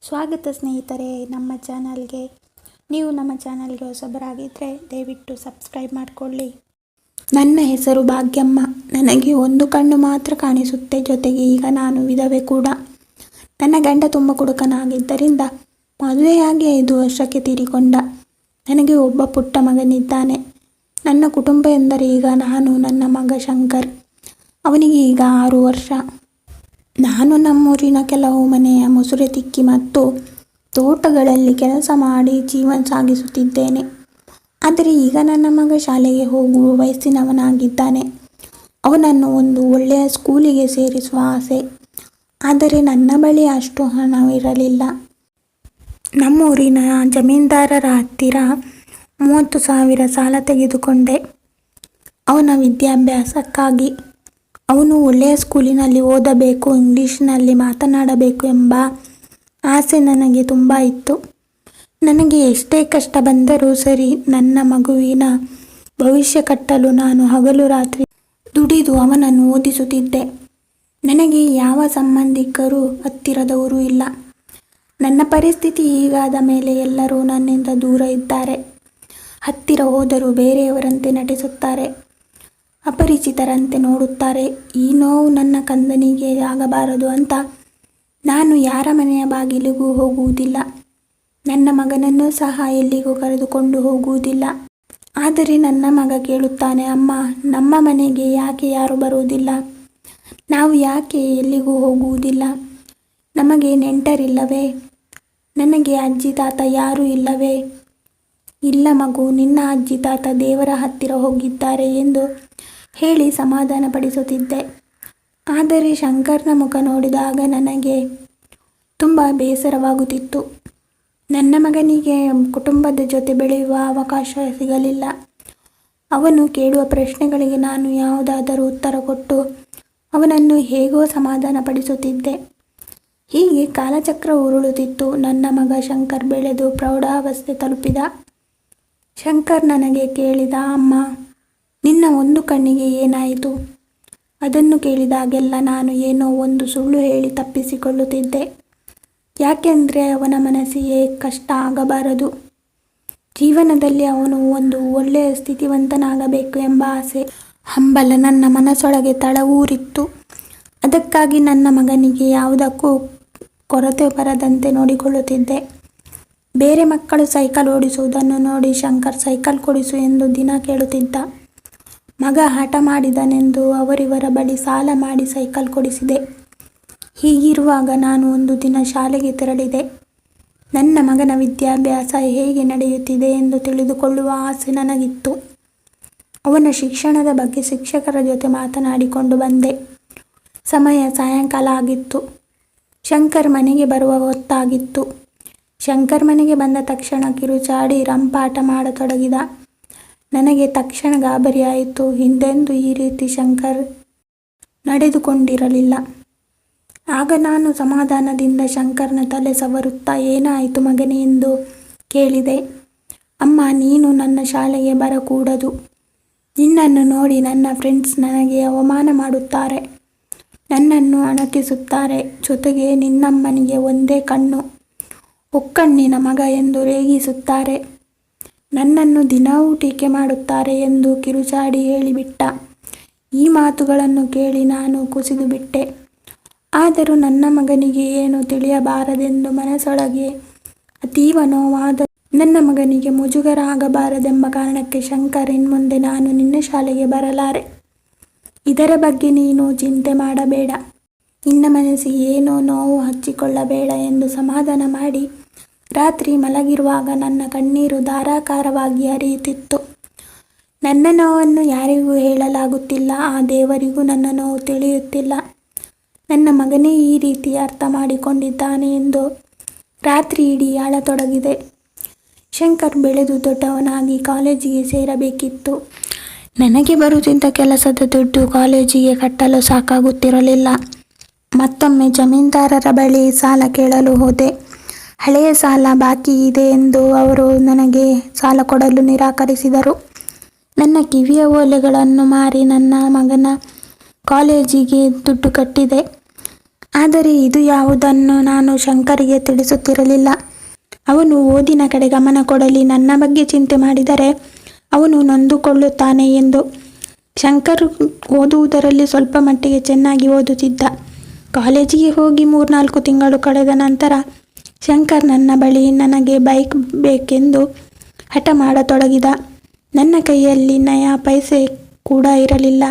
ಸ್ವಾಗತ ಸ್ನೇಹಿತರೆ ನಮ್ಮ ಚಾನಲ್ಗೆ. ನೀವು ನಮ್ಮ ಚಾನಲ್ಗೆ ಹೊಸಬರಾಗಿದ್ದರೆ ದಯವಿಟ್ಟು ಸಬ್ಸ್ಕ್ರೈಬ್ ಮಾಡಿಕೊಳ್ಳಿ. ನನ್ನ ಹೆಸರು ಭಾಗ್ಯಮ್ಮ. ನನಗೆ ಒಂದು ಕಣ್ಣು ಮಾತ್ರ ಕಾಣಿಸುತ್ತೆ. ಜೊತೆಗೆ ಈಗ ನಾನು ವಿಧವೆ ಕೂಡ. ನನ್ನ ಗಂಡ ತುಂಬ ಕುಡುಕನಾಗಿದ್ದರಿಂದ ಮದುವೆಯಾಗಿ 5 ವರ್ಷಕ್ಕೆ ತೀರಿಕೊಂಡ. ನನಗೆ ಒಬ್ಬ ಪುಟ್ಟ ಮಗನಿದ್ದಾನೆ. ನನ್ನ ಕುಟುಂಬ ಎಂದರೆ ಈಗ ನಾನು, ನನ್ನ ಮಗ ಶಂಕರ್. ಅವನಿಗೆ ಈಗ 6 ವರ್ಷ. ನಾನು ನಮ್ಮೂರಿನ ಕೆಲವು ಮನೆಯ ಮುಸುರೆ ತಿಕ್ಕಿ ಮತ್ತು ತೋಟಗಳಲ್ಲಿ ಕೆಲಸ ಮಾಡಿ ಜೀವನ ಸಾಗಿಸುತ್ತಿದ್ದೇನೆ. ಆದರೆ ಈಗ ನನ್ನ ಮಗ ಶಾಲೆಗೆ ಹೋಗುವ ವಯಸ್ಸಿನವನಾಗಿದ್ದಾನೆ. ಅವನನ್ನು ಒಂದು ಒಳ್ಳೆಯ ಸ್ಕೂಲಿಗೆ ಸೇರಿಸುವ ಆಸೆ. ಆದರೆ ನನ್ನ ಬಳಿ ಅಷ್ಟು ಹಣವಿರಲಿಲ್ಲ. ನಮ್ಮೂರಿನ ಜಮೀನ್ದಾರರ ಹತ್ತಿರ 30,000 ಸಾಲ ತೆಗೆದುಕೊಂಡೆ ಅವನ ವಿದ್ಯಾಭ್ಯಾಸಕ್ಕಾಗಿ. ಅವನು ಒಳ್ಳೆಯ ಸ್ಕೂಲಿನಲ್ಲಿ ಓದಬೇಕು, ಇಂಗ್ಲೀಷ್ನಲ್ಲಿ ಮಾತನಾಡಬೇಕು ಎಂಬ ಆಸೆ ನನಗೆ ತುಂಬ ಇತ್ತು. ನನಗೆ ಎಷ್ಟೇ ಕಷ್ಟ ಬಂದರೂ ಸರಿ, ನನ್ನ ಮಗುವಿನ ಭವಿಷ್ಯ ಕಟ್ಟಲು ನಾನು ಹಗಲು ರಾತ್ರಿ ದುಡಿದು ಅವನನ್ನು ಓದಿಸುತ್ತಿದ್ದೆ. ನನಗೆ ಯಾವ ಸಂಬಂಧಿಕರು ಹತ್ತಿರದವರು ಇಲ್ಲ. ನನ್ನ ಪರಿಸ್ಥಿತಿ ಹೀಗಾದ ಮೇಲೆ ಎಲ್ಲರೂ ನನ್ನಿಂದ ದೂರ ಇದ್ದಾರೆ. ಹತ್ತಿರ ಹೋದರೂ ಬೇರೆಯವರಂತೆ ನಟಿಸುತ್ತಾರೆ, ಅಪರಿಚಿತರಂತೆ ನೋಡುತ್ತಾರೆ. ಈ ನೋವು ನನ್ನ ಕಂದನಿಗೆ ಆಗಬಾರದು ಅಂತ ನಾನು ಯಾರ ಮನೆಯ ಬಾಗಿಲಿಗೂ ಹೋಗುವುದಿಲ್ಲ. ನನ್ನ ಮಗನನ್ನು ಸಹ ಎಲ್ಲಿಗೂ ಕರೆದುಕೊಂಡು ಹೋಗುವುದಿಲ್ಲ. ಆದರೆ ನನ್ನ ಮಗ ಕೇಳುತ್ತಾನೆ, ಅಮ್ಮ, ನಮ್ಮ ಮನೆಗೆ ಯಾಕೆ ಯಾರು ಬರುವುದಿಲ್ಲ? ನಾವು ಯಾಕೆ ಎಲ್ಲಿಗೂ ಹೋಗುವುದಿಲ್ಲ? ನಮಗೆ ನೆಂಟರಿಲ್ಲವೇ? ನನಗೆ ಅಜ್ಜಿ ತಾತ ಯಾರೂ ಇಲ್ಲವೇ? ಇಲ್ಲ ಮಗು, ನಿನ್ನ ಅಜ್ಜಿ ತಾತ ದೇವರ ಹತ್ತಿರ ಹೋಗಿದ್ದಾರೆ ಎಂದು ಹೇಳಿ ಸಮಾಧಾನಪಡಿಸುತ್ತಿದ್ದೆ. ಆದರೆ ಶಂಕರ್ನ ಮುಖ ನೋಡಿದಾಗ ನನಗೆ ತುಂಬ ಬೇಸರವಾಗುತ್ತಿತ್ತು. ನನ್ನ ಮಗನಿಗೆ ಕುಟುಂಬದ ಜೊತೆ ಬೆಳೆಯುವ ಅವಕಾಶ ಸಿಗಲಿಲ್ಲ. ಅವನು ಕೇಳುವ ಪ್ರಶ್ನೆಗಳಿಗೆ ನಾನು ಯಾವುದಾದರೂ ಉತ್ತರ ಕೊಟ್ಟು ಅವನನ್ನು ಹೇಗೋ ಸಮಾಧಾನಪಡಿಸುತ್ತಿದ್ದೆ. ಹೀಗೆ ಕಾಲಚಕ್ರ ಉರುಳುತ್ತಿತ್ತು. ನನ್ನ ಮಗ ಶಂಕರ್ ಬೆಳೆದು ಪ್ರೌಢಾವಸ್ಥೆ ತಲುಪಿದ. ಶಂಕರ್ ನನಗೆ ಕೇಳಿದ, ಅಮ್ಮ, ನಿನ್ನ ಒಂದು ಕಣ್ಣಿಗೆ ಏನಾಯಿತು? ಅದನ್ನು ಕೇಳಿದಾಗೆಲ್ಲ ನಾನು ಏನೋ ಒಂದು ಸುಳ್ಳು ಹೇಳಿ ತಪ್ಪಿಸಿಕೊಳ್ಳುತ್ತಿದ್ದೆ. ಯಾಕೆಂದರೆ ಅವನ ಮನಸ್ಸಿಗೆ ಕಷ್ಟ ಆಗಬಾರದು. ಜೀವನದಲ್ಲಿ ಅವನು ಒಂದು ಒಳ್ಳೆಯ ಸ್ಥಿತಿವಂತನಾಗಬೇಕು ಎಂಬ ಆಸೆ, ಹಂಬಲ ನನ್ನ ಮನಸ್ಸೊಳಗೆ ತಳವೂರಿತ್ತು. ಅದಕ್ಕಾಗಿ ನನ್ನ ಮಗನಿಗೆ ಯಾವುದಕ್ಕೂ ಕೊರತೆ ಬರದಂತೆ ನೋಡಿಕೊಳ್ಳುತ್ತಿದ್ದೆ. ಬೇರೆ ಮಕ್ಕಳು ಸೈಕಲ್ ಓಡಿಸುವುದನ್ನು ನೋಡಿ ಶಂಕರ್ ಸೈಕಲ್ ಕೊಡಿಸು ಎಂದು ದಿನ ಕೇಳುತ್ತಿದ್ದ. ಮಗ ಹಠ ಮಾಡಿದನೆಂದು ಅವರಿವರ ಬಳಿ ಸಾಲ ಮಾಡಿ ಸೈಕಲ್ ಕೊಡಿಸಿದೆ. ಹೀಗಿರುವಾಗ ನಾನು ಒಂದು ದಿನ ಶಾಲೆಗೆ ತೆರಳಿದೆ. ನನ್ನ ಮಗನ ವಿದ್ಯಾಭ್ಯಾಸ ಹೇಗೆ ನಡೆಯುತ್ತಿದೆ ಎಂದು ತಿಳಿದುಕೊಳ್ಳುವ ಆಸೆ ನನಗಿತ್ತು. ಅವನ ಶಿಕ್ಷಣದ ಬಗ್ಗೆ ಶಿಕ್ಷಕರ ಜೊತೆ ಮಾತನಾಡಿಕೊಂಡು ಬಂದೆ. ಸಮಯ ಸಾಯಂಕಾಲ ಆಗಿತ್ತು. ಶಂಕರ್ ಮನೆಗೆ ಬರುವ ಹೊತ್ತಾಗಿತ್ತು. ಶಂಕರ್ ಮನೆಗೆ ಬಂದ ತಕ್ಷಣ ಕಿರುಚಾಡಿ ರಂಪಾಟ ಮಾಡತೊಡಗಿದ. ನನಗೆ ತಕ್ಷಣ ಗಾಬರಿಯಾಯಿತು. ಹಿಂದೆಂದೂ ಈ ರೀತಿ ಶಂಕರ್ ನಡೆದುಕೊಂಡಿರಲಿಲ್ಲ. ಆಗ ನಾನು ಸಮಾಧಾನದಿಂದ ಶಂಕರ್ನ ತಲೆ ಸವರುತ್ತಾ, ಏನಾಯಿತು ಮಗನೇ ಎಂದು ಕೇಳಿದೆ. ಅಮ್ಮ, ನೀನು ನನ್ನ ಶಾಲೆಗೆ ಬರಕೂಡದು. ನಿನ್ನನ್ನು ನೋಡಿ ನನ್ನ ಫ್ರೆಂಡ್ಸ್ ನನಗೆ ಅವಮಾನ ಮಾಡುತ್ತಾರೆ, ನನ್ನನ್ನು ಅಣಕಿಸುತ್ತಾರೆ. ಜೊತೆಗೆ ನಿನ್ನಮ್ಮನಿಗೆ ಒಂದೇ ಕಣ್ಣು, ಒಕ್ಕಣ್ಣಿನ ಮಗ ಎಂದು ರೇಗಿಸುತ್ತಾರೆ. ನನ್ನನ್ನು ದಿನವೂ ಟೀಕೆ ಮಾಡುತ್ತಾರೆ ಎಂದು ಕಿರುಚಾಡಿ ಹೇಳಿಬಿಟ್ಟ. ಈ ಮಾತುಗಳನ್ನು ಕೇಳಿ ನಾನು ಕುಸಿದು ಬಿಟ್ಟೆ. ಆದರೂ ನನ್ನ ಮಗನಿಗೆ ಏನು ತಿಳಿಯಬಾರದೆಂದು ಮನಸ್ಸೊಳಗೆ ಅತೀವ ನೋವಾದ. ನನ್ನ ಮಗನಿಗೆ ಮುಜುಗರ ಆಗಬಾರದೆಂಬ ಕಾರಣಕ್ಕೆ, ಶಂಕರ್, ಇನ್ಮುಂದೆ ನಾನು ನಿನ್ನ ಶಾಲೆಗೆ ಬರಲಾರೆ. ಇದರ ಬಗ್ಗೆ ನೀನು ಚಿಂತೆ ಮಾಡಬೇಡ, ನಿನ್ನ ಮನಸ್ಸಿಗೆ ಏನೋ ನೋವು ಹಚ್ಚಿಕೊಳ್ಳಬೇಡ ಎಂದು ಸಮಾಧಾನ ಮಾಡಿ ರಾತ್ರಿ ಮಲಗಿರುವಾಗ ನನ್ನ ಕಣ್ಣೀರು ಧಾರಾಕಾರವಾಗಿ ಹರಿಯುತ್ತಿತ್ತು. ನನ್ನ ನೋವನ್ನು ಯಾರಿಗೂ ಹೇಳಲಾಗುತ್ತಿಲ್ಲ. ಆ ದೇವರಿಗೂ ನನ್ನ ನೋವು ತಿಳಿಯುತ್ತಿಲ್ಲ. ನನ್ನ ಮಗನೇ ಈ ರೀತಿ ಅರ್ಥ ಮಾಡಿಕೊಂಡಿದ್ದಾನೆ ಎಂದು ರಾತ್ರಿ ಇಡೀ ಆಳತೊಡಗಿದೆ. ಶಂಕರ್ ಬೆಳೆದು ದೊಡ್ಡವನಾಗಿ ಕಾಲೇಜಿಗೆ ಸೇರಬೇಕಿತ್ತು. ನನಗೆ ಬರುತ್ತಿದ್ದ ಕೆಲಸದ ದುಡ್ಡು ಕಾಲೇಜಿಗೆ ಕಟ್ಟಲು ಸಾಕಾಗುತ್ತಿರಲಿಲ್ಲ. ಮತ್ತೊಮ್ಮೆ ಜಮೀನ್ದಾರರ ಬಳಿ ಸಾಲ ಕೇಳಲು ಹೋದೆ. ಹಳೆಯ ಸಾಲ ಬಾಕಿ ಇದೆ ಎಂದು ಅವರು ನನಗೆ ಸಾಲ ಕೊಡಲು ನಿರಾಕರಿಸಿದರು. ನನ್ನ ಕಿವಿಯ ಓಲೆಗಳನ್ನು ಮಾರಿ ನನ್ನ ಮಗನ ಕಾಲೇಜಿಗೆ ದುಡ್ಡು ಕಟ್ಟಿದೆ. ಆದರೆ ಇದು ಯಾವುದನ್ನು ನಾನು ಶಂಕರಿಗೆ ತಿಳಿಸುತ್ತಿರಲಿಲ್ಲ. ಅವನು ಓದಿನ ಕಡೆ ಗಮನ ಕೊಡಲಿ, ನನ್ನ ಬಗ್ಗೆ ಚಿಂತೆ ಮಾಡಿದರೆ ಅವನು ನೊಂದುಕೊಳ್ಳುತ್ತಾನೆ ಎಂದು. ಶಂಕರ್ ಓದುವುದರಲ್ಲಿ ಸ್ವಲ್ಪ ಮಟ್ಟಿಗೆ ಚೆನ್ನಾಗಿ ಓದುತ್ತಿದ್ದ. ಕಾಲೇಜಿಗೆ ಹೋಗಿ 3-4 ತಿಂಗಳು ಕಳೆದ ನಂತರ ಶಂಕರ್ ನನ್ನ ಬಳಿ ನನಗೆ ಬೈಕ್ ಬೇಕೆಂದು ಹಠ ಮಾಡತೊಡಗಿದ. ನನ್ನ ಕೈಯಲ್ಲಿ ನಯಾ ಪೈಸೆ ಕೂಡ ಇರಲಿಲ್ಲ.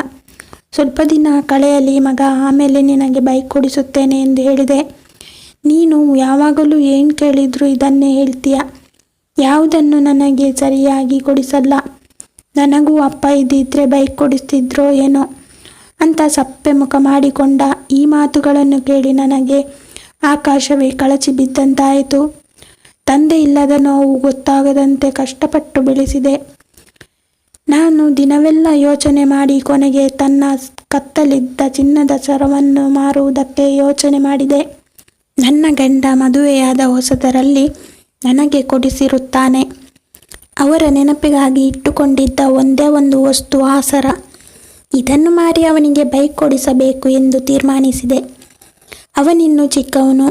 ಸ್ವಲ್ಪ ದಿನ ಕಳೆಯಲಿ ಮಗ, ಆಮೇಲೆ ನಿನಗೆ ಬೈಕ್ ಕೊಡಿಸುತ್ತೇನೆ ಎಂದು ಹೇಳಿದೆ. ನೀನು ಯಾವಾಗಲೂ ಏನು ಕೇಳಿದ್ರು ಇದನ್ನೇ ಹೇಳ್ತೀಯ, ಯಾವುದನ್ನು ನನಗೆ ಸರಿಯಾಗಿ ಕೊಡಿಸಲ್ಲ. ನನಗೂ ಅಪ್ಪ ಇದ್ದಿದ್ರೆ ಬೈಕ್ ಕೊಡಿಸ್ತಿದ್ರೋ ಏನೋ ಅಂತ ಸಪ್ಪೆ ಮುಖ ಮಾಡಿಕೊಂಡ. ಈ ಮಾತುಗಳನ್ನು ಕೇಳಿ ನನಗೆ ಆಕಾಶವೇ ಕಳಚಿ ಬಿದ್ದಂತಾಯಿತು. ತಂದೆ ಇಲ್ಲದ ನೋವು ಗೊತ್ತಾಗದಂತೆ ಕಷ್ಟಪಟ್ಟು ಬೆಳೆಸಿದೆ. ನಾನು ದಿನವೆಲ್ಲ ಯೋಚನೆ ಮಾಡಿ ಕೊನೆಗೆ ತನ್ನ ಕತ್ತಲಿದ್ದ ಚಿನ್ನದ ಸರವನ್ನು ಮಾರುವುದಕ್ಕೆ ಯೋಚನೆ ಮಾಡಿದೆ. ನನ್ನ ಗಂಡ ಮದುವೆಯಾದ ಹೊಸದರಲ್ಲಿ ನನಗೆ ಕೊಡಿಸಿರುತ್ತಾನೆ. ಅವರ ನೆನಪಿಗಾಗಿ ಇಟ್ಟುಕೊಂಡಿದ್ದ ಒಂದೇ ಒಂದು ವಸ್ತು ಆ ಸರ. ಇದನ್ನು ಮಾರಿ ಅವನಿಗೆ ಬೈಕ್ ಕೊಡಿಸಬೇಕು ಎಂದು ತೀರ್ಮಾನಿಸಿದೆ. ಅವನಿನ್ನೂ ಚಿಕ್ಕವನು,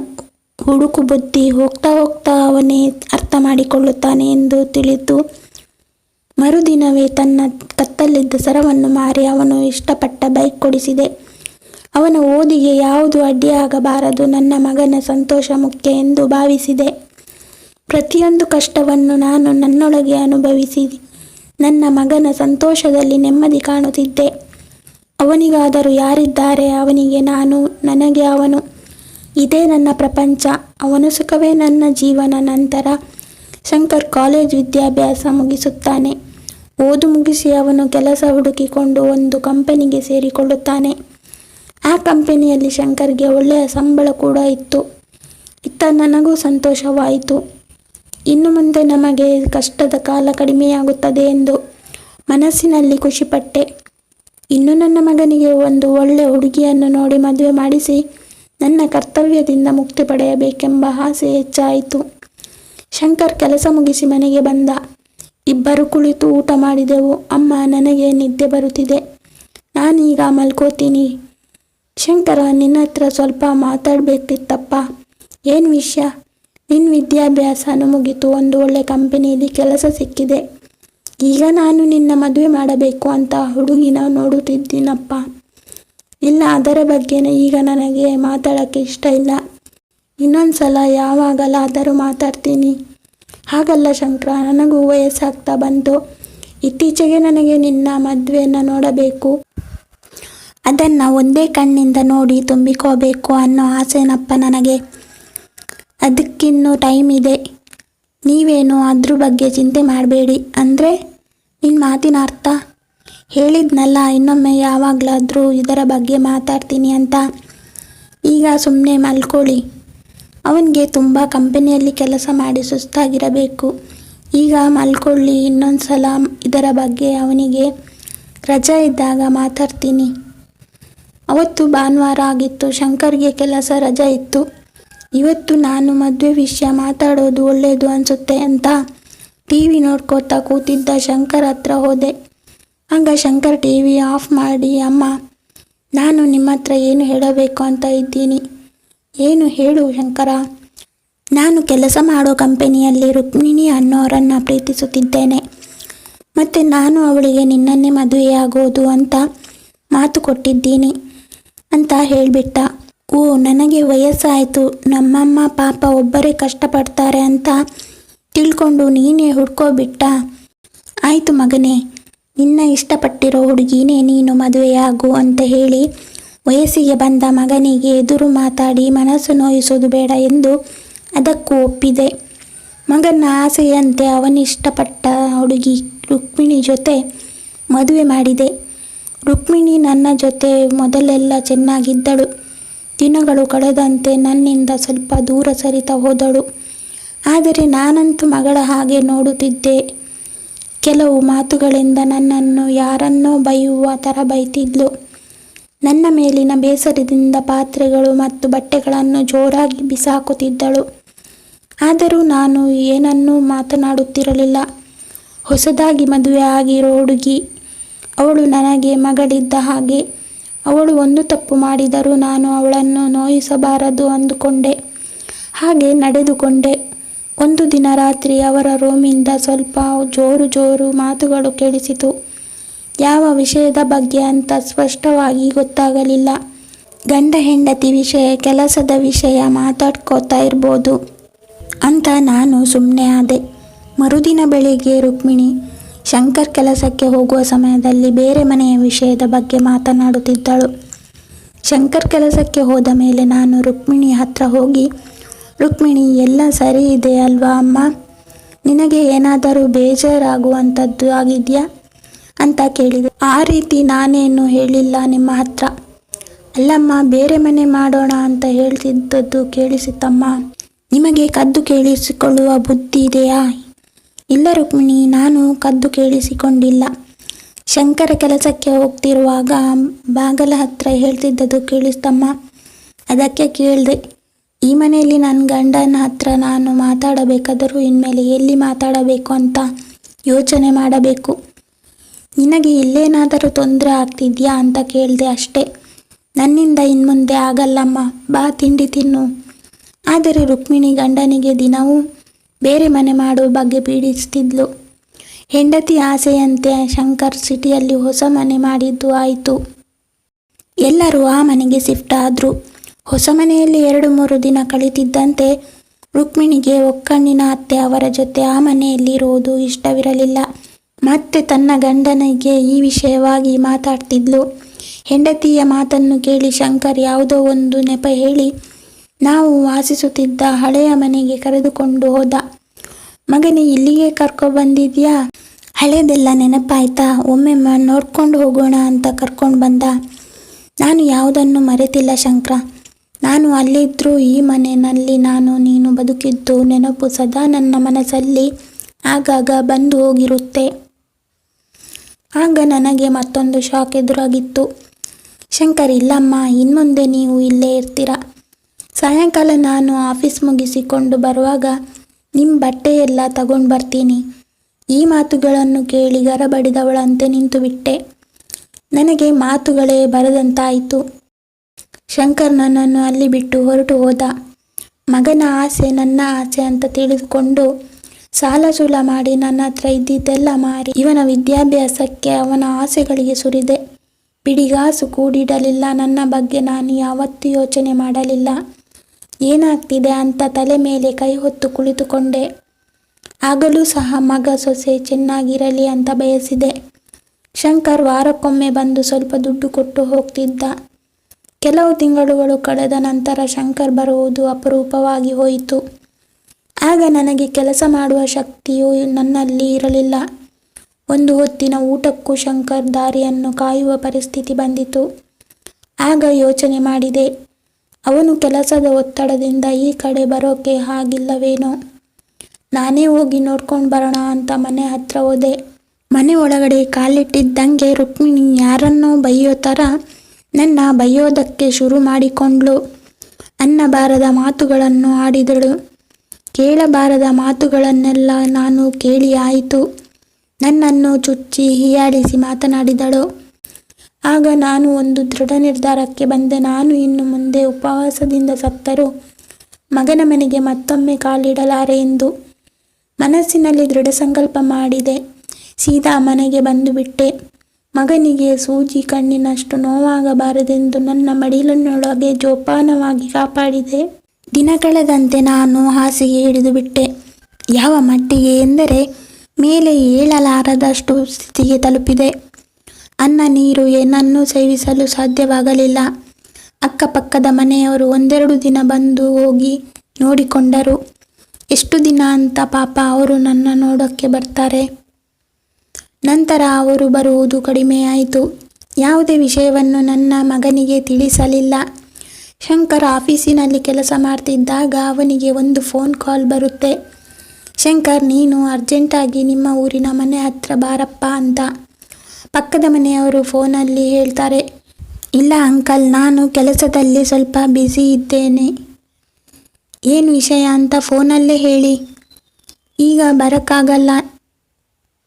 ಹುಡುಕು ಬುದ್ಧಿ, ಹೋಗ್ತಾ ಹೋಗ್ತಾ ಅವನೇ ಅರ್ಥ ಮಾಡಿಕೊಳ್ಳುತ್ತಾನೆ ಎಂದು ತಿಳಿದು ಮರುದಿನವೇ ತನ್ನ ಕತ್ತಲಿದ್ದ ಸರವನ್ನು ಮಾರಿ ಅವನು ಇಷ್ಟಪಟ್ಟ ಬೈಕ್ ಕೊಡಿಸಿದೆ. ಅವನ ಓದಿಗೆ ಯಾವುದು ಅಡ್ಡಿಯಾಗಬಾರದು, ನನ್ನ ಮಗನ ಸಂತೋಷ ಮುಖ್ಯ ಎಂದು ಭಾವಿಸಿದೆ. ಪ್ರತಿಯೊಂದು ಕಷ್ಟವನ್ನು ನಾನು ನನ್ನೊಳಗೆ ಅನುಭವಿಸಿ ನನ್ನ ಮಗನ ಸಂತೋಷದಲ್ಲಿ ನೆಮ್ಮದಿ ಕಾಣುತ್ತಿದ್ದೆ. ಅವನಿಗಾದರೂ ಯಾರಿದ್ದಾರೆ? ಅವನಿಗೆ ನಾನು, ನನಗೆ ಅವನು. ಇದೇ ನನ್ನ ಪ್ರಪಂಚ. ಅವನ ಸುಖವೇ ನನ್ನ ಜೀವನ. ನಂತರ ಶಂಕರ್ ಕಾಲೇಜ್ ವಿದ್ಯಾಭ್ಯಾಸ ಮುಗಿಸುತ್ತಾನೆ. ಓದು ಮುಗಿಸಿ ಅವನು ಕೆಲಸ ಹುಡುಕಿಕೊಂಡು ಒಂದು ಕಂಪನಿಗೆ ಸೇರಿಕೊಳ್ಳುತ್ತಾನೆ. ಆ ಕಂಪನಿಯಲ್ಲಿ ಶಂಕರ್ಗೆ ಒಳ್ಳೆಯ ಸಂಬಳ ಕೂಡ ಇತ್ತು. ಇತ್ತ ನನಗೂ ಸಂತೋಷವಾಯಿತು. ಇನ್ನು ಮುಂದೆ ನಮಗೆ ಕಷ್ಟದ ಕಾಲ ಕಡಿಮೆಯಾಗುತ್ತದೆ ಎಂದು ಮನಸ್ಸಿನಲ್ಲಿ ಖುಷಿಪಟ್ಟೆ. ಇನ್ನು ನನ್ನ ಮಗನಿಗೆ ಒಂದು ಒಳ್ಳೆಯ ಹುಡುಗಿಯನ್ನು ನೋಡಿ ಮದುವೆ ಮಾಡಿಸಿ ನನ್ನ ಕರ್ತವ್ಯದಿಂದ ಮುಕ್ತಿ ಪಡೆಯಬೇಕೆಂಬ ಆಸೆ ಹೆಚ್ಚಾಯಿತು. ಶಂಕರ್ ಕೆಲಸ ಮುಗಿಸಿ ಮನೆಗೆ ಬಂದ. ಇಬ್ಬರು ಕುಳಿತು ಊಟ ಮಾಡಿದೆವು. ಅಮ್ಮ, ನನಗೆ ನಿದ್ದೆ ಬರುತ್ತಿದೆ, ನಾನೀಗ ಮಲ್ಕೋತೀನಿ. ಶಂಕರ, ನಿನ್ನ ಹತ್ರ ಸ್ವಲ್ಪ ಮಾತಾಡಬೇಕಿತ್ತಪ್ಪ. ಏನು ವಿಷಯ? ನಿನ್ನ ವಿದ್ಯಾಭ್ಯಾಸನೂ ಮುಗಿತು, ಒಂದು ಒಳ್ಳೆ ಕಂಪನಿಯಲ್ಲಿ ಕೆಲಸ ಸಿಕ್ಕಿದೆ. ಈಗ ನಾನು ನಿನ್ನ ಮದುವೆ ಮಾಡಬೇಕು ಅಂತ ಹುಡುಗಿನ ನೋಡುತ್ತಿದ್ದೀನಪ್ಪ. ಇಲ್ಲ, ಅದರ ಬಗ್ಗೆ ಈಗ ನನಗೆ ಮಾತಾಡೋಕ್ಕೆ ಇಷ್ಟ ಇಲ್ಲ. ಇನ್ನೊಂದು ಸಲ ಯಾವಾಗಲಾದರೂ ಮಾತಾಡ್ತೀನಿ. ಹಾಗಲ್ಲ ಶಂಕರ, ನನಗೂ ವಯಸ್ಸಾಗ್ತಾ ಬಂತು. ಇತ್ತೀಚೆಗೆ ನನಗೆ ನಿನ್ನ ಮದುವೆಯನ್ನು ನೋಡಬೇಕು, ಅದನ್ನು ಒಂದೇ ಕಣ್ಣಿಂದ ನೋಡಿ ತುಂಬಿಕೋಬೇಕು ಅನ್ನೋ ಆಸೆನಪ್ಪ ನನಗೆ. ಅದಕ್ಕಿನ್ನೂ ಟೈಮ್ ಇದೆ. ನೀವೇನು ಅದ್ರ ಬಗ್ಗೆ ಚಿಂತೆ ಮಾಡಬೇಡಿ. ಅಂದರೆ ನಿನ್ನ ಮಾತಿನ ಅರ್ಥ? ಹೇಳಿದ್ನಲ್ಲ, ಇನ್ನೊಮ್ಮೆ ಯಾವಾಗಲಾದರೂ ಇದರ ಬಗ್ಗೆ ಮಾತಾಡ್ತೀನಿ ಅಂತ. ಈಗ ಸುಮ್ಮನೆ ಮಲ್ಕೊಳ್ಳಿ. ಅವನಿಗೆ ತುಂಬ ಕಂಪನಿಯಲ್ಲಿ ಕೆಲಸ ಮಾಡಿ ಸುಸ್ತಾಗಿರಬೇಕು. ಈಗ ಮಲ್ಕೊಳ್ಳಿ. ಇನ್ನೊಂದು ಸಲ ಇದರ ಬಗ್ಗೆ ಅವನಿಗೆ ರಜೆ ಇದ್ದಾಗ ಮಾತಾಡ್ತೀನಿ. ಅವತ್ತು ಭಾನುವಾರ ಆಗಿತ್ತು. ಶಂಕರ್ಗೆ ಕೆಲಸ ರಜೆ ಇತ್ತು. ಇವತ್ತು ನಾನು ಮದುವೆ ವಿಷಯ ಮಾತಾಡೋದು ಒಳ್ಳೆಯದು ಅನಿಸುತ್ತೆ ಅಂತ ಟಿವಿ ನೋಡ್ಕೋತಾ ಕೂತಿದ್ದ ಶಂಕರ್ ಹತ್ರ ಹೋದೆ. ಆಗ ಶಂಕರ್ ಟಿವಿ ಆಫ್ ಮಾಡಿ, ಅಮ್ಮ, ನಾನು ನಿಮ್ಮ ಹತ್ರ ಏನು ಹೇಳಬೇಕು ಅಂತ ಇದ್ದೀನಿ. ಏನು ಹೇಳು ಶಂಕರ? ನಾನು ಕೆಲಸ ಮಾಡೋ ಕಂಪನಿಯಲ್ಲಿ ರುಕ್ಮಿಣಿ ಅನ್ನೋರನ್ನು ಪ್ರೀತಿಸುತ್ತಿದ್ದೇನೆ. ಮತ್ತು ನಾನು ಅವಳಿಗೆ ನಿನ್ನನ್ನೇ ಮದುವೆಯಾಗೋದು ಅಂತ ಮಾತು ಕೊಟ್ಟಿದ್ದೀನಿ ಅಂತ ಹೇಳಿಬಿಟ್ಟ. ಓ, ನನಗೆ ವಯಸ್ಸಾಯಿತು, ನಮ್ಮಮ್ಮ ಪಾಪ ಒಬ್ಬರೇ ಕಷ್ಟಪಡ್ತಾರೆ ಅಂತ ತಿಳ್ಕೊಂಡು ನೀನೇ ಹುಡ್ಕೋಬಿಟ್ಟ. ಆಯಿತು ಮಗನೇ, ನಿನ್ನ ಇಷ್ಟಪಟ್ಟಿರೋ ಹುಡುಗಿನೇ ನೀನು ಮದುವೆಯಾಗು ಅಂತ ಹೇಳಿ ವಯಸ್ಸಿಗೆ ಬಂದ ಮಗನಿಗೆ ಎದುರು ಮಾತಾಡಿ ಮನಸ್ಸು ನೋಯಿಸೋದು ಬೇಡ ಎಂದು ಅದಕ್ಕೂ ಒಪ್ಪಿದೆ. ಮಗನ ಆಸೆಯಂತೆ ಅವನಿಷ್ಟಪಟ್ಟ ಹುಡುಗಿ ರುಕ್ಮಿಣಿ ಜೊತೆ ಮದುವೆ ಮಾಡಿದೆ. ರುಕ್ಮಿಣಿ ನನ್ನ ಜೊತೆ ಮೊದಲೆಲ್ಲ ಚೆನ್ನಾಗಿದ್ದಳು. ದಿನಗಳು ಕಳೆದಂತೆ ನನ್ನಿಂದ ಸ್ವಲ್ಪ ದೂರ ಸರಿತಾ ಹೋದಳು. ಆದರೆ ನಾನಂತೂ ಮಗಳ ಹಾಗೆ ನೋಡುತ್ತಿದ್ದೆ. ಕೆಲವು ಮಾತುಗಳಿಂದ ನನ್ನನ್ನು ಯಾರನ್ನೋ ಬೈಯುವ ಥರ ಬೈತಿದ್ಲು. ನನ್ನ ಮೇಲಿನ ಬೇಸರದಿಂದ ಪಾತ್ರೆಗಳು ಮತ್ತು ಬಟ್ಟೆಗಳನ್ನು ಜೋರಾಗಿ ಬಿಸಾಕುತ್ತಿದ್ದಳು. ಆದರೂ ನಾನು ಏನನ್ನೂ ಮಾತನಾಡುತ್ತಿರಲಿಲ್ಲ. ಹೊಸದಾಗಿ ಮದುವೆ ಆಗಿರೋ ಹುಡುಗಿ ಅವಳು ನನಗೆ ಮಗಳಿದ್ದ ಹಾಗೆ. ಅವಳು ಒಂದು ತಪ್ಪು ಮಾಡಿದರೂ ನಾನು ಅವಳನ್ನು ನೋಯಿಸಬಾರದು ಅಂದುಕೊಂಡೆ. ಹಾಗೆ ನಡೆದುಕೊಂಡೆ. ಒಂದು ದಿನ ರಾತ್ರಿ ಅವರ ರೂಮಿಂದ ಸ್ವಲ್ಪ ಜೋರು ಮಾತುಗಳು ಕೇಳಿಸಿತು. ಯಾವ ವಿಷಯದ ಬಗ್ಗೆ ಅಂತ ಸ್ಪಷ್ಟವಾಗಿ ಗೊತ್ತಾಗಲಿಲ್ಲ. ಗಂಡ ಹೆಂಡತಿ ವಿಷಯ, ಕೆಲಸದ ವಿಷಯ ಮಾತಾಡ್ಕೋತಾ ಇರ್ಬೋದು ಅಂತ ನಾನು ಸುಮ್ಮನೆ ಆದೆ. ಮರುದಿನ ಬೆಳಿಗ್ಗೆ ರುಕ್ಮಿಣಿ ಶಂಕರ್ ಕೆಲಸಕ್ಕೆ ಹೋಗುವ ಸಮಯದಲ್ಲಿ ಬೇರೆ ಮನೆಯ ವಿಷಯದ ಬಗ್ಗೆ ಮಾತನಾಡುತ್ತಿದ್ದಳು. ಶಂಕರ್ ಕೆಲಸಕ್ಕೆ ಹೋದ ಮೇಲೆ ನಾನು ರುಕ್ಮಿಣಿ ಹತ್ರ ಹೋಗಿ, ರುಕ್ಮಿಣಿ, ಎಲ್ಲ ಸರಿ ಇದೆ ಅಲ್ವಾ ಅಮ್ಮ? ನಿನಗೆ ಏನಾದರೂ ಬೇಜಾರಾಗುವಂಥದ್ದು ಆಗಿದೆಯಾ ಅಂತ ಕೇಳಿದೆ. ಆ ರೀತಿ ನಾನೇನು ಹೇಳಿಲ್ಲ ನಿಮ್ಮ ಹತ್ರ. ಅಲ್ಲಮ್ಮ, ಬೇರೆ ಮನೆ ಮಾಡೋಣ ಅಂತ ಹೇಳ್ತಿದ್ದದ್ದು ಕೇಳಿಸಿತಮ್ಮ. ನಿಮಗೆ ಕದ್ದು ಕೇಳಿಸಿಕೊಳ್ಳುವ ಬುದ್ಧಿ ಇದೆಯಾ? ಇಲ್ಲ ರುಕ್ಮಿಣಿ, ನಾನು ಕದ್ದು ಕೇಳಿಸಿಕೊಂಡಿಲ್ಲ. ಶಂಕರ ಕೆಲಸಕ್ಕೆ ಹೋಗ್ತಿರುವಾಗ ಬಾಗಲ ಹತ್ರ ಹೇಳ್ತಿದ್ದದ್ದು ಕೇಳಿಸ್ತಮ್ಮ. ಅದಕ್ಕೆ ಕೇಳಿದೆ. ಈ ಮನೆಯಲ್ಲಿ ನನ್ನ ಗಂಡನ ಹತ್ರ ನಾನು ಮಾತಾಡಬೇಕಾದರೂ ಇನ್ಮೇಲೆ ಎಲ್ಲಿ ಮಾತಾಡಬೇಕು ಅಂತ ಯೋಚನೆ ಮಾಡಬೇಕು. ನಿನಗೆ ಇಲ್ಲೇನಾದರೂ ತೊಂದರೆ ಆಗ್ತಿದ್ಯಾ ಅಂತ ಕೇಳಿದೆ ಅಷ್ಟೇ. ನನ್ನಿಂದ ಇನ್ಮುಂದೆ ಆಗಲ್ಲಮ್ಮ, ಬಾ ತಿಂಡಿ ತಿನ್ನು. ಆದರೆ ರುಕ್ಮಿಣಿ ಗಂಡನಿಗೆ ದಿನವೂ ಬೇರೆ ಮನೆ ಮಾಡುವ ಬಗ್ಗೆ ಪೀಡಿಸ್ತಿದ್ಲು. ಹೆಂಡತಿ ಆಸೆಯಂತೆ ಶಂಕರ್ ಸಿಟಿಯಲ್ಲಿ ಹೊಸ ಮನೆ ಮಾಡಿದ್ದು ಆಯಿತು. ಎಲ್ಲರೂ ಆ ಮನೆಗೆ ಶಿಫ್ಟ್ ಆದರು. ಹೊಸ ಮನೆಯಲ್ಲಿ 2-3 ದಿನ ಕಳೀತಿದ್ದಂತೆ ರುಕ್ಮಿಣಿಗೆ ಒಕ್ಕಣ್ಣಿನ ಅತ್ತೆ ಅವರ ಜೊತೆ ಆ ಮನೆಯಲ್ಲಿರುವುದು ಇಷ್ಟವಿರಲಿಲ್ಲ. ಮತ್ತೆ ತನ್ನ ಗಂಡನಿಗೆ ಈ ವಿಷಯವಾಗಿ ಮಾತಾಡ್ತಿದ್ಲು. ಹೆಂಡತಿಯ ಮಾತನ್ನು ಕೇಳಿ ಶಂಕರ್ ಯಾವುದೋ ಒಂದು ನೆಪ ಹೇಳಿ ನಾವು ವಾಸಿಸುತ್ತಿದ್ದ ಹಳೆಯ ಮನೆಗೆ ಕರೆದುಕೊಂಡು ಹೋದ. ಮಗನೇ, ಇಲ್ಲಿಗೆ ಕರ್ಕೊಬಂದಿದ್ಯಾ? ಹಳೆಯದೆಲ್ಲ ನೆನಪಾಯ್ತಾ? ಒಮ್ಮೆ ನೋಡ್ಕೊಂಡು ಹೋಗೋಣ ಅಂತ ಕರ್ಕೊಂಡು ಬಂದ. ನಾನು ಯಾವುದನ್ನು ಮರೆತಿಲ್ಲ ಶಂಕರ. ನಾನು ಅಲ್ಲಿದ್ದರೂ ಈ ಮನೆಯಲ್ಲಿ ನೀನು ಬದುಕಿದ್ದು ನೆನಪು ಸದಾ ನನ್ನ ಮನಸ್ಸಲ್ಲಿ ಆಗಾಗ ಬಂದು ಹೋಗಿರುತ್ತೆ. ಆಗ ನನಗೆ ಮತ್ತೊಂದು ಶಾಕ್ ಎದುರಾಗಿತ್ತು. ಶಂಕರ್, ಇಲ್ಲಮ್ಮ, ಇನ್ಮುಂದೆ ನೀವು ಇಲ್ಲೇ ಇರ್ತೀರ. ಸಾಯಂಕಾಲ ನಾನು ಆಫೀಸ್ ಮುಗಿಸಿಕೊಂಡು ಬರುವಾಗ ನಿಮ್ಮ ಬಟ್ಟೆ ಎಲ್ಲ ತಗೊಂಡು ಬರ್ತೀನಿ. ಈ ಮಾತುಗಳನ್ನು ಕೇಳಿ ಗರಬಡಿದವಳಂತೆ ನಿಂತು ಬಿಟ್ಟೆ. ನನಗೆ ಮಾತುಗಳೇ ಬರದಂತಾಯಿತು. ಶಂಕರ್ ನನ್ನನ್ನು ಅಲ್ಲಿ ಬಿಟ್ಟು ಹೊರಟು ಹೋದ. ಮಗನ ಆಸೆ ನನ್ನ ಆಸೆ ಅಂತ ತಿಳಿದುಕೊಂಡು ಸಾಲ ಸೂಲ ಮಾಡಿ ನನ್ನ ಹತ್ರ ಇದ್ದಿದ್ದೆಲ್ಲ ಮಾರಿ ಇವನ ವಿದ್ಯಾಭ್ಯಾಸಕ್ಕೆ, ಅವನ ಆಸೆಗಳಿಗೆ ಸುರಿದೆ. ಬಿಡಿಗಾಸು ಕೂಡಿಡಲಿಲ್ಲ. ನನ್ನ ಬಗ್ಗೆ ನಾನು ಯಾವತ್ತೂ ಯೋಚನೆ ಮಾಡಲಿಲ್ಲ. ಏನಾಗ್ತಿದೆ ಅಂತ ತಲೆ ಮೇಲೆ ಕೈ ಹೊತ್ತು ಕುಳಿತುಕೊಂಡೆ. ಆಗಲೂ ಸಹ ಮಗ ಸೊಸೆ ಚೆನ್ನಾಗಿರಲಿ ಅಂತ ಬಯಸಿದೆ. ಶಂಕರ್ ವಾರಕ್ಕೊಮ್ಮೆ ಬಂದು ಸ್ವಲ್ಪ ದುಡ್ಡು ಕೊಟ್ಟು ಹೋಗ್ತಿದ್ದ. ಕೆಲವು ತಿಂಗಳುಗಳು ಕಳೆದ ನಂತರ ಶಂಕರ್ ಬರುವುದು ಅಪರೂಪವಾಗಿ ಹೋಯಿತು. ಆಗ ನನಗೆ ಕೆಲಸ ಮಾಡುವ ಶಕ್ತಿಯೂ ನನ್ನಲ್ಲಿ ಇರಲಿಲ್ಲ. ಒಂದು ಹೊತ್ತಿನ ಊಟಕ್ಕೂ ಶಂಕರ್ ದಾರಿಯನ್ನು ಕಾಯುವ ಪರಿಸ್ಥಿತಿ ಬಂದಿತು. ಆಗ ಯೋಚನೆ ಮಾಡಿದೆ, ಅವನು ಕೆಲಸದ ಒತ್ತಡದಿಂದ ಈ ಕಡೆ ಬರೋಕೆ ಆಗಿಲ್ಲವೇನೋ. ನಾನೇ ಹೋಗಿ ನೋಡ್ಕೊಂಡು ಬರೋಣ ಅಂತ ಮನೆ ಹತ್ರ ಹೋದೆ. ಮನೆ ಒಳಗಡೆ ಕಾಲಿಟ್ಟಿದ್ದಂಗೆ ರುಕ್ಮಿಣಿ ಯಾರನ್ನೋ ಬೈಯೋ ಥರ ನನ್ನ ಬೈಯೋದಕ್ಕೆ ಶುರು ಮಾಡಿಕೊಂಡ್ಳು. ಅನ್ನಬಾರದ ಮಾತುಗಳನ್ನು ಆಡಿದಳು. ಕೇಳಬಾರದ ಮಾತುಗಳನ್ನೆಲ್ಲ ನಾನು ಕೇಳಿ ಆಯಿತು. ನನ್ನನ್ನು ಚುಚ್ಚಿ ಹೀಯಾಳಿಸಿ ಮಾತನಾಡಿದಳು. ಆಗ ನಾನು ಒಂದು ದೃಢ ನಿರ್ಧಾರಕ್ಕೆ ಬಂದೆ. ನಾನು ಇನ್ನು ಮುಂದೆ ಉಪವಾಸದಿಂದ ಸತ್ತರೂ ಮಗನ ಮನೆಗೆ ಮತ್ತೊಮ್ಮೆ ಕಾಲಿಡಲಾರೆ ಎಂದು ಮನಸ್ಸಿನಲ್ಲಿ ದೃಢ ಸಂಕಲ್ಪ ಮಾಡಿದೆ. ಸೀದಾ ಮನೆಗೆ ಬಂದು ಬಿಟ್ಟೆ. ಮಗನಿಗೆ ಸೂಜಿ ಕಣ್ಣಿನಷ್ಟು ನೋವಾಗಬಾರದೆಂದು ನನ್ನ ಮಡಿಲಿನೊಳಗೆ ಜೋಪಾನವಾಗಿ ಕಾಪಾಡಿದೆ. ದಿನ ಕಳೆದಂತೆ ನಾನು ಹಾಸಿಗೆ ಹಿಡಿದು ಬಿಟ್ಟೆ. ಯಾವ ಮಟ್ಟಿಗೆ ಎಂದರೆ ಮೇಲೆ ಏಳಲಾರದಷ್ಟು ಸ್ಥಿತಿಗೆ ತಲುಪಿದೆ. ಅನ್ನ ನೀರು ಏನನ್ನೂ ಸೇವಿಸಲು ಸಾಧ್ಯವಾಗಲಿಲ್ಲ. ಅಕ್ಕಪಕ್ಕದ ಮನೆಯವರು 1-2 ದಿನ ಬಂದು ಹೋಗಿ ನೋಡಿಕೊಂಡರು. ಎಷ್ಟು ದಿನ ಅಂತ ಪಾಪ ಅವರು ನನ್ನ ನೋಡೋಕ್ಕೆ ಬರ್ತಾರೆ. ನಂತರ ಅವರು ಬರುವುದು ಕಡಿಮೆಯಾಯಿತು. ಯಾವುದೇ ವಿಷಯವನ್ನು ನನ್ನ ಮಗನಿಗೆ ತಿಳಿಸಲಿಲ್ಲ. ಶಂಕರ್ ಆಫೀಸಿನಲ್ಲಿ ಕೆಲಸ ಮಾಡ್ತಿದ್ದಾಗ ಅವನಿಗೆ ಒಂದು ಫೋನ್ ಕಾಲ್ ಬರುತ್ತೆ. ಶಂಕರ್, ನೀನು ಅರ್ಜೆಂಟಾಗಿ ನಿಮ್ಮ ಊರಿನ ಮನೆ ಹತ್ರ ಬಾರಪ್ಪ ಅಂತ. ಪಕ್ಕದ ಮನೆಯವರು ಫೋನಲ್ಲಿ ಹೇಳ್ತಾರೆ, ಇಲ್ಲ ಅಂಕಲ್, ನಾನು ಕೆಲಸದಲ್ಲಿ ಸ್ವಲ್ಪ ಬ್ಯುಸಿ ಇದ್ದೇನೆ. ಏನು ವಿಷಯ ಅಂತ ಫೋನಲ್ಲೇ ಹೇಳಿ. ಈಗ ಬರೋಕ್ಕಾಗಲ್ಲ,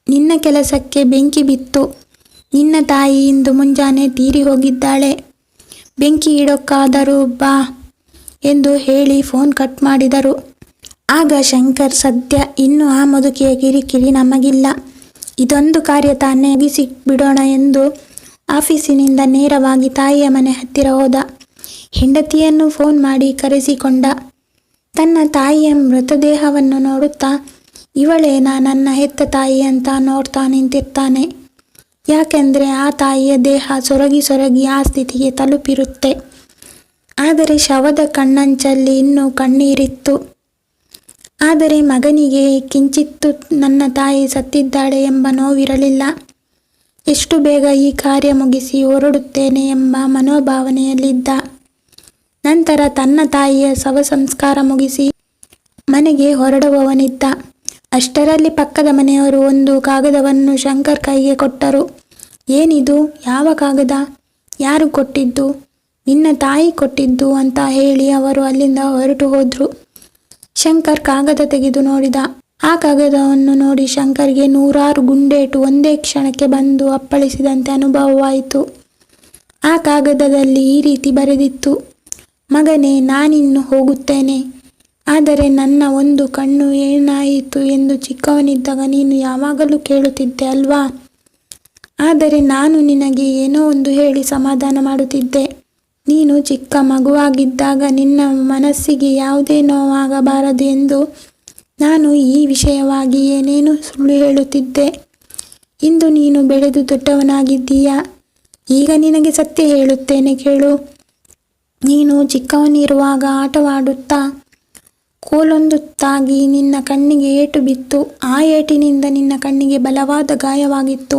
ನಿನ್ನ ಕೆಲಸಕ್ಕೆ ಬೆಂಕಿ ಬಿತ್ತು. ನಿನ್ನ ತಾಯಿ ಇಂದು ಮುಂಜಾನೆ ತೀರಿ ಹೋಗಿದ್ದಾಳೆ. ಬೆಂಕಿ ಇಡೋಕ್ಕಾದರೂ ಬಾ ಎಂದು ಹೇಳಿ ಫೋನ್ ಕಟ್ ಮಾಡಿದರು. ಆಗ ಶಂಕರ್, ಸದ್ಯ ಇನ್ನು ಆ ಮುದುಕಿಯ ಕಿರಿಕಿರಿ ನಮಗಿಲ್ಲ, ಇದೊಂದು ಕಾರ್ಯ ತಾನೇ ಮುಗಿಸಿ ಬಿಡೋಣ ಎಂದು ಆಫೀಸಿನಿಂದ ನೇರವಾಗಿ ತಾಯಿಯ ಮನೆ ಹತ್ತಿರ ಹೋದ. ಹೆಂಡತಿಯನ್ನು ಫೋನ್ ಮಾಡಿ ಕರೆಸಿಕೊಂಡ. ತನ್ನ ತಾಯಿಯ ಮೃತದೇಹವನ್ನು ನೋಡುತ್ತಾ, ಇವಳೇನಾ ನನ್ನ ಹೆತ್ತ ತಾಯಿ ಅಂತ ನೋಡ್ತಾ ನಿಂತಿರ್ತಾನೆ. ಯಾಕೆಂದರೆ ಆ ತಾಯಿಯ ದೇಹ ಸೊರಗಿ ಸೊರಗಿ ಆ ಸ್ಥಿತಿಗೆ ತಲುಪಿರುತ್ತೆ. ಆದರೆ ಶವದ ಕಣ್ಣಂಚಲ್ಲಿ ಇನ್ನೂ ಕಣ್ಣೀರಿತ್ತು. ಆದರೆ ಮಗನಿಗೆ ಕಿಂಚಿತ್ತು ನನ್ನ ತಾಯಿ ಸತ್ತಿದ್ದಾಳೆ ಎಂಬ ನೋವಿರಲಿಲ್ಲ. ಎಷ್ಟು ಬೇಗ ಈ ಕಾರ್ಯ ಮುಗಿಸಿ ಹೊರಡುತ್ತೇನೆ ಎಂಬ ಮನೋಭಾವನೆಯಲ್ಲಿದ್ದ. ನಂತರ ತನ್ನ ತಾಯಿಯ ಶವ ಸಂಸ್ಕಾರ ಮುಗಿಸಿ ಮನೆಗೆ ಹೊರಡುವವನಿದ್ದ. ಅಷ್ಟರಲ್ಲಿ ಪಕ್ಕದ ಮನೆಯವರು ಒಂದು ಕಾಗದವನ್ನು ಶಂಕರ್ ಕೈಗೆ ಕೊಟ್ಟರು. ಏನಿದು? ಯಾವ ಕಾಗದ? ಯಾರು ಕೊಟ್ಟಿದ್ದು? ನಿನ್ನ ತಾಯಿ ಕೊಟ್ಟಿದ್ದು ಅಂತ ಹೇಳಿ ಅವರು ಅಲ್ಲಿಂದ ಹೊರಟು ಹೋದ್ರು. ಶಂಕರ್ ಕಾಗದ ತೆಗೆದು ನೋಡಿದ. ಆ ಕಾಗದವನ್ನು ನೋಡಿ ಶಂಕರ್ಗೆ 100 ಗುಂಡೇಟು ಒಂದೇ ಕ್ಷಣಕ್ಕೆ ಬಂದು ಅಪ್ಪಳಿಸಿದಂತೆ ಅನುಭವವಾಯಿತು. ಆ ಕಾಗದದಲ್ಲಿ ಈ ರೀತಿ ಬರೆದಿತ್ತು: ಮಗನೇ, ನಾನಿನ್ನು ಹೋಗುತ್ತೇನೆ. ಆದರೆ ನನ್ನ ಒಂದು ಕಣ್ಣು ಏನಾಯಿತು ಎಂದು ಚಿಕ್ಕವನಿದ್ದಾಗ ನೀನು ಯಾವಾಗಲೂ ಕೇಳುತ್ತಿದ್ದೆ ಅಲ್ವಾ? ಆದರೆ ನಾನು ನಿನಗೆ ಏನೋ ಒಂದು ಹೇಳಿ ಸಮಾಧಾನ ಮಾಡುತ್ತಿದ್ದೆ. ನೀನು ಚಿಕ್ಕ ಮಗುವಾಗಿದ್ದಾಗ ನಿನ್ನ ಮನಸ್ಸಿಗೆ ಯಾವುದೇ ನೋವಾಗಬಾರದು ಎಂದು ನಾನು ಈ ವಿಷಯವಾಗಿ ಏನೇನು ಸುಳ್ಳು ಹೇಳುತ್ತಿದ್ದೆ. ಇಂದು ನೀನು ಬೆಳೆದು ದೊಡ್ಡವನಾಗಿದ್ದೀಯಾ. ಈಗ ನಿನಗೆ ಸತ್ಯ ಹೇಳುತ್ತೇನೆ, ಕೇಳು. ನೀನು ಚಿಕ್ಕವನಿರುವಾಗ ಆಟವಾಡುತ್ತಾ ಕೋಲೊಂದು ತಾಗಿ ನಿನ್ನ ಕಣ್ಣಿಗೆ ಏಟು ಬಿತ್ತು. ಆ ಏಟಿನಿಂದ ನಿನ್ನ ಕಣ್ಣಿಗೆ ಬಲವಾದ ಗಾಯವಾಗಿತ್ತು.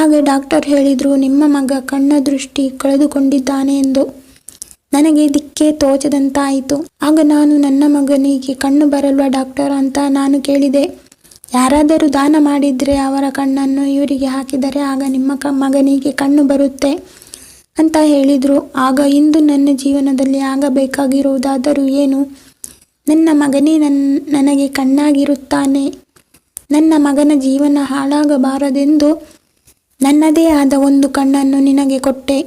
ಆಗ ಡಾಕ್ಟರ್ ಹೇಳಿದರು, ನಿಮ್ಮ ಮಗ ಕಣ್ಣ ದೃಷ್ಟಿ ಕಳೆದುಕೊಂಡಿದ್ದಾನೆ ಎಂದು. ನನಗೆ ದಿಕ್ಕೇ ತೋಚದಂತಾಯಿತು. ಆಗ ನಾನು, ನನ್ನ ಮಗನಿಗೆ ಕಣ್ಣು ಬರಲ್ವಾ ಡಾಕ್ಟರ್ ಅಂತ ನಾನು ಕೇಳಿದೆ. ಯಾರಾದರೂ ದಾನ ಮಾಡಿದರೆ ಅವರ ಕಣ್ಣನ್ನು ಇವರಿಗೆ ಹಾಕಿದರೆ ಆಗ ನಿಮ್ಮ ಮಗನಿಗೆ ಕಣ್ಣು ಬರುತ್ತೆ ಅಂತ ಹೇಳಿದರು. ಆಗ ಇಂದು ನನ್ನ ಜೀವನದಲ್ಲಿ ಆಗಬೇಕಾಗಿರುವುದಾದರೂ ಏನು? ನನ್ನ ಮಗನೇ ನನಗೆ ಕಣ್ಣಾಗಿರುತ್ತಾನೆ. ನನ್ನ ಮಗನ ಜೀವನ ಹಾಳಾಗಬಾರದೆಂದು ನನ್ನದೇ ಆದ ಒಂದು ಕಣ್ಣನ್ನು ನಿನಗೆ ಕೊಟ್ಟೆ.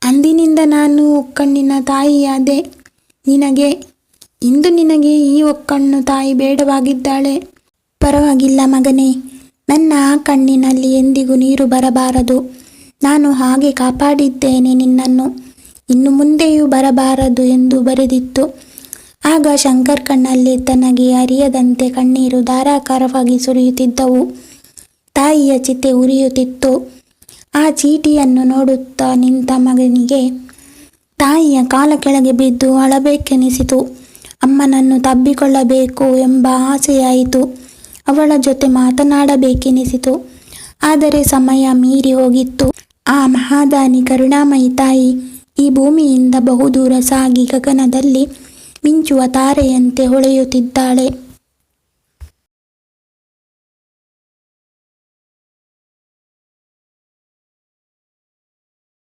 ಅಂದಿನಿಂದ ನಾನು ಒಕ್ಕಣ್ಣಿನ ತಾಯಿಯಾದೆ ನಿನಗೆ. ಇಂದು ನಿನಗೆ ಈ ಒಕ್ಕಣ್ಣು ತಾಯಿ ಬೇಡವಾಗಿದ್ದಾಳೆ. ಪರವಾಗಿಲ್ಲ ಮಗನೇ, ನನ್ನ ಆ ಕಣ್ಣಿನಲ್ಲಿ ಎಂದಿಗೂ ನೀರು ಬರಬಾರದು. ನಾನು ಹಾಗೆ ಕಾಪಾಡಿದ್ದೇನೆ ನಿನ್ನನ್ನು, ಇನ್ನು ಮುಂದೆಯೂ ಬರಬಾರದು ಎಂದು ಬರೆದಿತ್ತು. ಆಗ ಶಂಕರ್ ಕಣ್ಣಲ್ಲಿ ತನಗೆ ಅರಿಯದಂತೆ ಕಣ್ಣೀರು ಧಾರಾಕಾರವಾಗಿ ಸುರಿಯುತ್ತಿದ್ದವು. ತಾಯಿಯ ಚಿತೆ ಉರಿಯುತ್ತಿತ್ತು. ಆ ಚೀಟಿಯನ್ನು ನೋಡುತ್ತಾ ನಿಂತ ಮಗನಿಗೆ ತಾಯಿಯ ಕಾಲ ಕೆಳಗೆ ಬಿದ್ದು ಅಳಬೇಕೆನಿಸಿತು. ಅಮ್ಮನನ್ನು ತಬ್ಬಿಕೊಳ್ಳಬೇಕು ಎಂಬ ಆಸೆಯಾಯಿತು. ಅವಳ ಜೊತೆ ಮಾತನಾಡಬೇಕೆನಿಸಿತು. ಆದರೆ ಸಮಯ ಮೀರಿ ಹೋಗಿತ್ತು. ಆ ಮಹಾದಾನಿ ಕರುಣಾಮಯಿ ತಾಯಿ ಈ ಭೂಮಿಯಿಂದ ಬಹುದೂರ ಸಾಗಿ ಗಗನದಲ್ಲಿ ಮಿಂಚುವ ತಾರೆಯಂತೆ ಹೊಳೆಯುತ್ತಿದ್ದಾಳೆ.